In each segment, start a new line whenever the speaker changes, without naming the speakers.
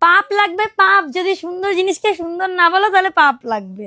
পাপ লাগবে পাপ, যদি সুন্দর জিনিসকে সুন্দর না বলো তাহলে পাপ লাগবে।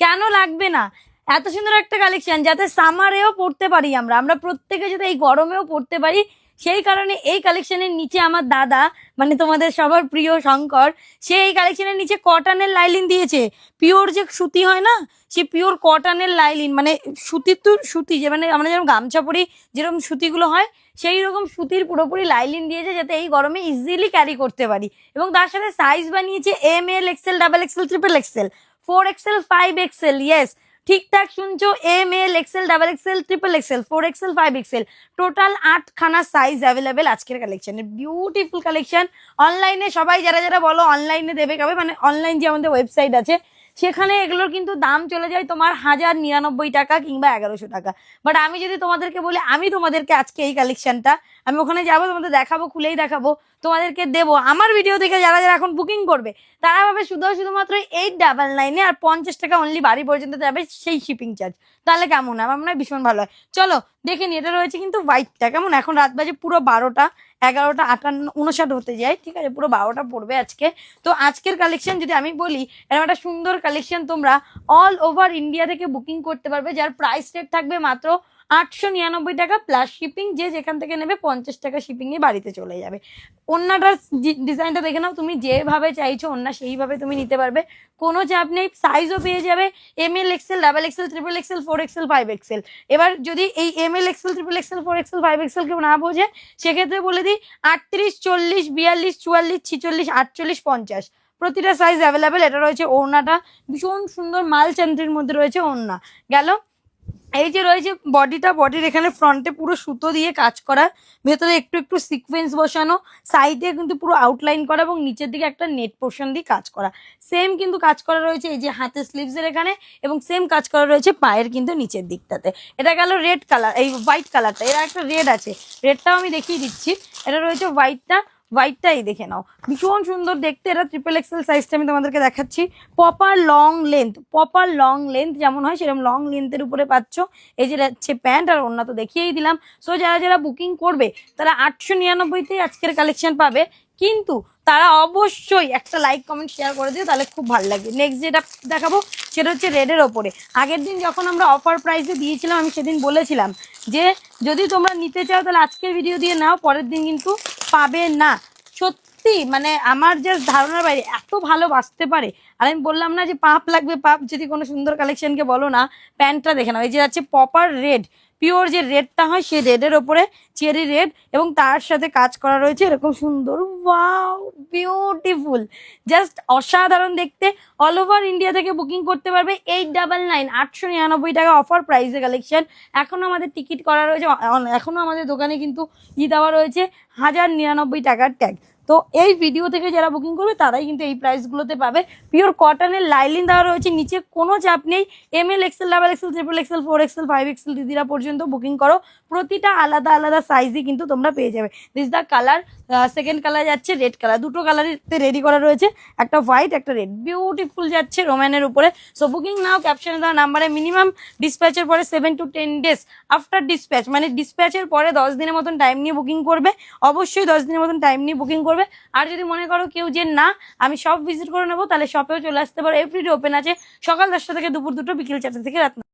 কেন লাগবে না? এত সুন্দর একটা কালেকশন যাতে সামারেও পড়তে পারি আমরা, আমরা প্রত্যেকে যাতে এই গরমেও পড়তে পারি, সেই কারণে এই কালেকশনের নিচে আমার দাদা, মানে তোমাদের সবার প্রিয় শঙ্কর, সে এই কালেকশনের নিচে কটনের লাইলিন দিয়েছে। পিওর যে সুতি হয় না, সে পিওর কটনের লাইলিন, মানে সুতির তো সুতি, যে মানে আমরা যেরকম গামছা পরি যেরকম সুতিগুলো হয়, সেই রকম সুতির পুরোপুরি লাইলিন দিয়েছে যাতে এই গরমে ইজিলি ক্যারি করতে পারি। এবং তার সাথে সাইজ বানিয়েছে M, L, XL, double XL, triple XL, 4XL, 5XL। Yes, ঠিকঠাক শুনছো, M, L, XL, double XL, triple XL, 4XL, 5XL, total 8খানা সাইজ অ্যাভেলেবেল আজকের কালেকশনে। Beautiful collection. অনলাইনে সবাই যারা যারা বলো অনলাইনে দেবে কবে, মানে অনলাইন যে আমাদের ওয়েবসাইট আছে সেখানে এগুলোর কিন্তু দাম চলে যায় তোমার 1099 টাকা কিংবা 1100 টাকা। বাট আমি যদি তোমাদেরকে বলি, আমি তোমাদেরকে আজকে এই কালেকশনটা, আমি ওখানে যাবো, তোমাদের দেখাবো, খুলেই দেখাবো, তোমাদেরকে দেবো। আমার ভিডিও থেকে যারা যারা এখন বুকিং করবে তারা পাবে শুধুমাত্র 899-এ, আর 50 টাকা অনলি বাড়ি পর্যন্ত যাবে সেই শিপিং চার্জ। তাহলে কেমন হয়? আমার মনে হয় ভীষণ ভালো হয়। চলো দেখে নি। এটা রয়েছে কিন্তু হোয়াইটটা, কেমন? এখন রাত বাজে পুরো 12টা, 11টা 58 হতে যায়, ঠিক আছে, পুরো 12টা পড়বে আজকে। তো আজকের কালেকশন যদি আমি বলি, এরকম একটা সুন্দর কালেকশন তোমরা অল ওভার ইন্ডিয়া থেকে বুকিং করতে পারবে, যার প্রাইস রেট থাকবে মাত্র 899 টাকা প্লাস শিপিং। যে যেখান থেকে নেবে 50 টাকা শিপিং এ বাড়িতে চলে যাবে। ওন্নাটার ডিজাইনটা দেখে নাও, তুমি যেভাবে চাইছো ওন্না সেইভাবে তুমি নিতে পারবে, কোনো চাপ নেই। সাইজও পেয়ে যাবে M, L, XL, double XL, triple XL, 4XL, 5XL। এবার যদি এই M, L, XL, triple XL, 4XL, 5XL কেউ না বোঝে, সেক্ষেত্রে বলে দিই 38, 40, 42, 44, 46, 48, 50 প্রতিটা সাইজ অ্যাভেলেবেল। এটা রয়েছে ওড়নাটা, ভীষণ সুন্দর মাল চান্দ্রির মধ্যে রয়েছে ওড়না। গেল এই যে রয়েছে বডিটা, বডির এখানে ফ্রন্টে পুরো সুতো দিয়ে কাজ করা, ভেতরে একটু একটু সিকোয়েন্স বসানো, সাইডে কিন্তু পুরো আউটলাইন করা, এবং নিচের দিকে একটা নেট পোর্শন দিয়ে কাজ করা। সেম কিন্তু কাজ করা রয়েছে এই যে হাতের স্লিভসের এখানে, এবং সেম কাজ করা রয়েছে পায়ের কিন্তু নিচের দিকটাতে। এটা গেল রেড কালার, এই হোয়াইট কালারটা, এর একটা রেড আছে, রেডটাও আমি দেখিয়ে দিচ্ছি। এটা রয়েছে হোয়াইটটাই দেখে নাও, ভীষণ সুন্দর দেখতে। এটা ট্রিপল এক্সেল সাইজটা আমি তোমাদেরকে দেখাচ্ছি। প্রপার লং লেন্থ যেমন হয় সেরকম লং লেন্থের উপরে পাচ্ছ। এই যে হচ্ছে প্যান্ট, আর ওড়না তো দেখিয়েই দিলাম। সো যারা যারা বুকিং করবে তারা 899-তেই আজকের কালেকশন পাবে, কিন্তু তারা অবশ্যই একটা লাইক কমেন্ট শেয়ার করে দিও, তাহলে খুব ভালো লাগবে। নেক্সট যেটা দেখাবো সেটা হচ্ছে রেডের ওপরে। আগের দিন যখন আমরা অফার প্রাইসে দিয়েছিলাম, আমি সেদিন বলেছিলাম যে যদি তোমরা নিতে চাও তাহলে আজকের ভিডিও দিয়ে নাও, পরের দিন কিন্তু পাবে না। সত্যি মানে আমার জাস্ট ধারণার বাইরে, এত ভালো বাঁচতে পারে। আর আমি বললাম না যে পাপ লাগবে পাপ, যদি কোনো সুন্দর কালেকশনকে বলো না। প্যান্টটা দেখে নাও, এই যে আছে প্রপার রেড, পিওর যে রেডটা হয় সেই রেডের ওপরে চেরি রেড, এবং তার সাথে কাজ করা রয়েছে এরকম সুন্দর। ওয়াও, বিউটিফুল, জাস্ট অসাধারণ দেখতে। অল ওভার ইন্ডিয়া থেকে বুকিং করতে পারবে 899, 899 টাকা অফার প্রাইসে কালেকশন। এখনো আমাদের টিকিট করা রয়েছে, এখনো আমাদের দোকানে কিন্তু দেওয়া রয়েছে 1099 টাকার ট্যাগ। তো এই ভিডিও থেকে যারা বুকিং করবে তারাই কিন্তু এই প্রাইসগুলোতে পাবে। পিওর কটনের লাইলিন দেওয়া রয়েছে নিচে, কোনো চাপ নেই। M, L, XL, double XL, triple XL, 4XL, 5XL দিদিরা পর্যন্ত বুকিং করো, প্রতিটা আলাদা আলাদা সাইজই কিন্তু তোমরা পেয়ে যাবে। This the colour, second colour যাচ্ছে রেড কালার, দুটো কালারেতে রেডি করা রয়েছে, একটা হোয়াইট একটা রেড, বিউটিফুল যাচ্ছে রোম্যানের উপরে। সো বুকিং নাও, ক্যাপশনে দেওয়া নাম্বারে। মিনিমাম ডিসপ্যাচের পরে 7 to 10 days আফটার ডিসপ্যাচ, মানে ডিসপ্যাচের পরে 10 দিনের মতন টাইম নিয়ে বুকিং করবে, অবশ্যই 10 দিনের মতন টাইম নিয়ে বুকিং করবে। আর যদি মনে করো কেউ যে না আমি শপ ভিজিট করে নেবো, তাহলে শপেও চলে আসতে পারো। এভরিডে ওপেন আছে, সকাল 10টা থেকে দুপুর 2টো, বিকেল 4টা থেকে রাত